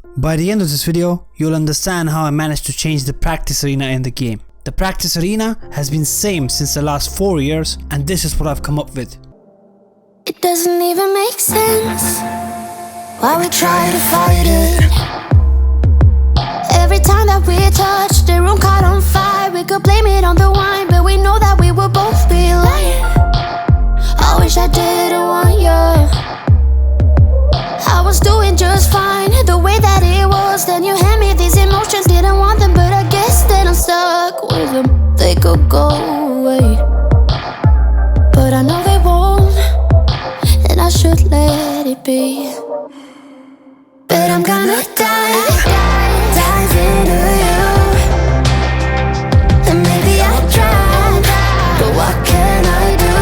By the end of this video, you'll understand how I managed to change the practice arena in the game. The practice arena has been same since the last 4 years, and this is what I've come up with. It doesn't even make sense why we try to fight it. Every time that we touch, the room caught on fire. We could blame it on the wine, but we know that we will both be lying. I wish I didn't want you. I was doing just fine, the way that it was. Then you hand me these emotions, didn't want them, but I guess that I'm stuck with them. They could go away, but I know they won't, and I should let it be. But I'm gonna dive into you, and maybe I tried, but what can I do?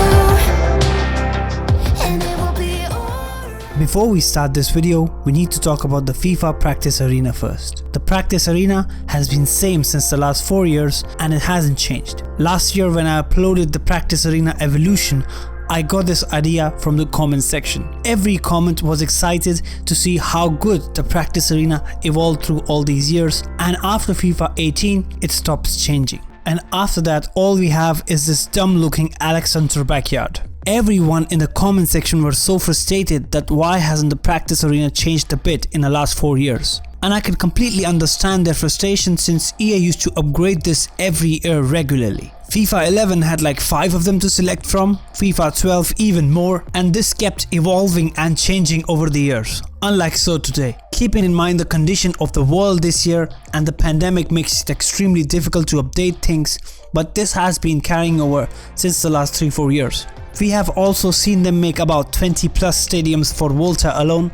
And it will be alright. Before we start this video, we need to talk about the FIFA practice arena first. The practice arena has been same since the last 4 years and it hasn't changed. Last year when I uploaded the practice arena evolution, I got this idea from the comment section. Every comment was excited to see how good the practice arena evolved through all these years, and after FIFA 18 it stops changing. And after that all we have is this dumb looking licensor backyard. Everyone in the comment section were so frustrated that why hasn't the practice arena changed a bit in the last 4 years. And I can completely understand their frustration since EA used to upgrade this every year regularly. FIFA 11 had like 5 of them to select from, FIFA 12 even more, and this kept evolving and changing over the years, unlike so today. Keeping in mind the condition of the world this year and the pandemic makes it extremely difficult to update things, but this has been carrying over since the last 3-4 years. We have also seen them make about 20 plus stadiums for Volta alone,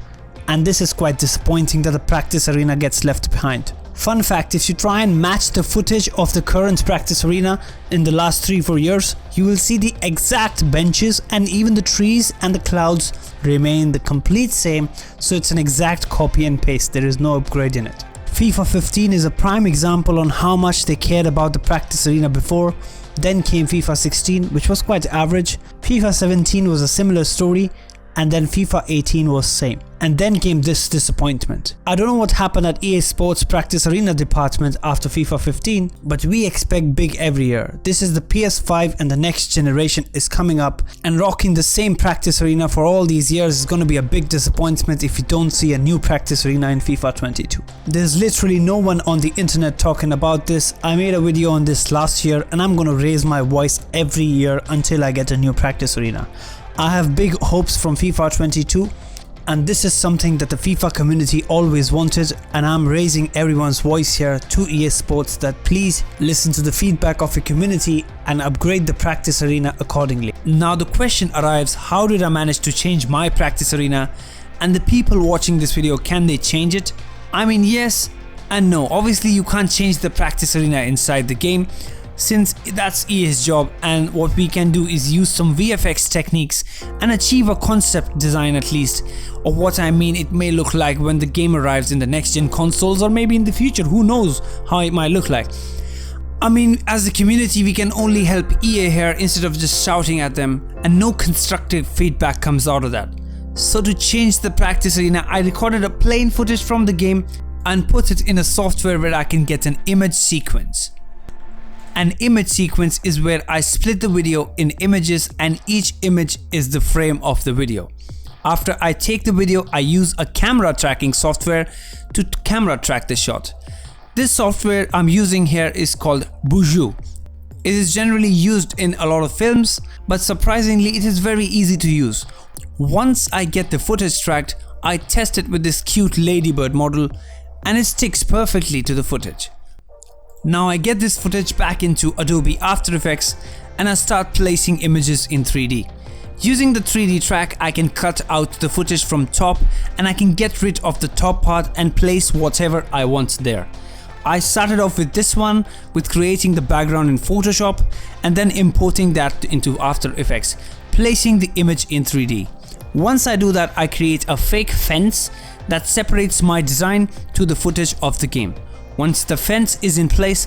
and this is quite disappointing that the practice arena gets left behind. Fun fact, if you try and match the footage of the current practice arena in the last 3-4 years, you will see the exact benches and even the trees and the clouds remain the complete same, so it's an exact copy and paste, there is no upgrade in it. FIFA 15 is a prime example on how much they cared about the practice arena before. Then came FIFA 16, which was quite average. FIFA 17 was a similar story, and then FIFA 18 was same. And then came this disappointment. I don't know what happened at EAsports practice arena department after FIFA 15, but we expect big every year. This is the PS5 and the next generation is coming up, and rocking the same practice arena for all these years is going to be a big disappointment if you don't see a new practice arena in FIFA 22. There's literally no one on the internet talking about this. I made a video on this last year and I'm going to raise my voice every year until I get a new practice arena. I have big hopes from FIFA 22, and this is something that the FIFA community always wanted, and I'm raising everyone's voice here to EA Sports that please listen to the feedback of the community and upgrade the practice arena accordingly. Now the question arrives, how did I manage to change my practice arena, and the people watching this video, can they change it? I mean, yes and no. Obviously you can't change the practice arena inside the game, since that's EA's job, and what we can do is use some VFX techniques and achieve a concept design at least of what I mean it may look like when the game arrives in the next gen consoles, or maybe in the future, who knows how it might look like. I mean, as a community we can only help EA here instead of just shouting at them, and no constructive feedback comes out of that. So to change the practice arena, I recorded a plain footage from the game and put it in a software where I can get an image sequence. An image sequence is where I split the video in images and each image is the frame of the video. After I take the video, I use a camera tracking software to camera track the shot. This software I'm using here is called Buju. It is generally used in a lot of films, but surprisingly it is very easy to use. Once I get the footage tracked, I test it with this cute ladybird model and it sticks perfectly to the footage. Now I get this footage back into Adobe After Effects and I start placing images in 3D. Using the 3D track, I can cut out the footage from top and I can get rid of the top part and place whatever I want there. I started off with this one with creating the background in Photoshop and then importing that into After Effects, placing the image in 3D. Once I do that, I create a fake fence that separates my design to the footage of the game. Once the fence is in place,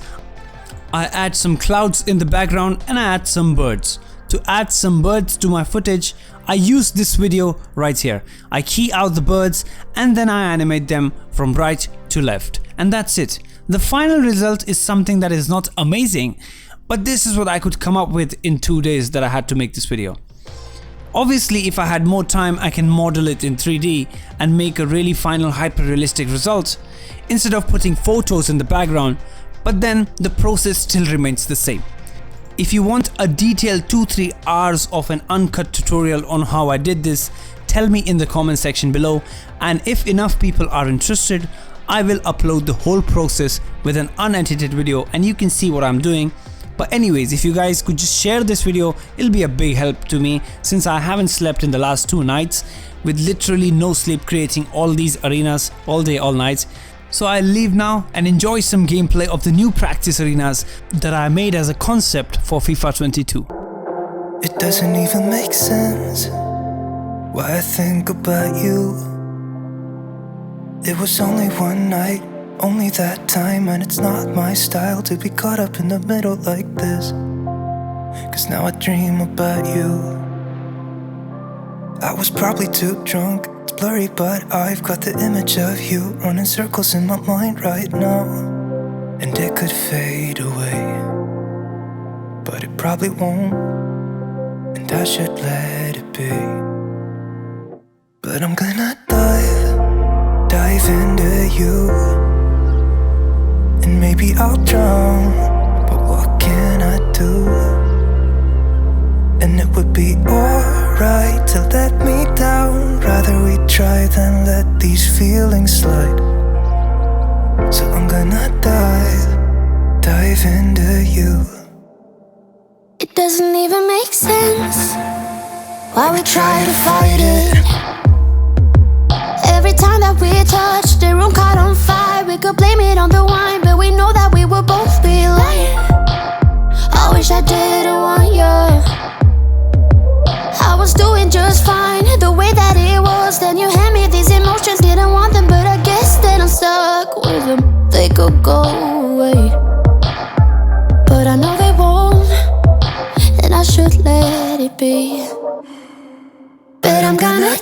I add some clouds in the background and I add some birds. To add some birds to my footage, I use this video right here. I key out the birds and then I animate them from right to left, and that's it. The final result is something that is not amazing, but this is what I could come up with in 2 days that I had to make this video. Obviously, if I had more time, I can model it in 3D and make a really final hyper-realistic result instead of putting photos in the background, but then the process still remains the same. If you want a detailed 2-3 hours of an uncut tutorial on how I did this, tell me in the comment section below, and if enough people are interested, I will upload the whole process with an unedited video and you can see what I'm doing. But anyways, if you guys could just share this video, it'll be a big help to me since I haven't slept in the last 2 nights with literally no sleep, creating all these arenas all day, all night. So I'll leave now and enjoy some gameplay of the new practice arenas that I made as a concept for FIFA 22. It doesn't even make sense why I think about you. It was only one night, only that time, and it's not my style to be caught up in the middle like this. Cause now I dream about you. I was probably too drunk, it's blurry, but I've got the image of you running circles in my mind right now. And it could fade away, but it probably won't, and I should let it be. But I'm gonna dive into you, and maybe I'll drown, but what can I do? And it would be alright to let me down. Rather we try than let these feelings slide. So I'm gonna dive into you. It doesn't even make sense why we try to fight it. Every time that we touch, the room caught on fire. We could blame it on the wine, but we know that we will both be lying. I wish I didn't want you. I was doing just fine, the way that it was. Then you hand me these emotions, didn't want them, but I guess that I'm stuck with them. They could go away, but I know they won't, and I should let it be. But I'm gonna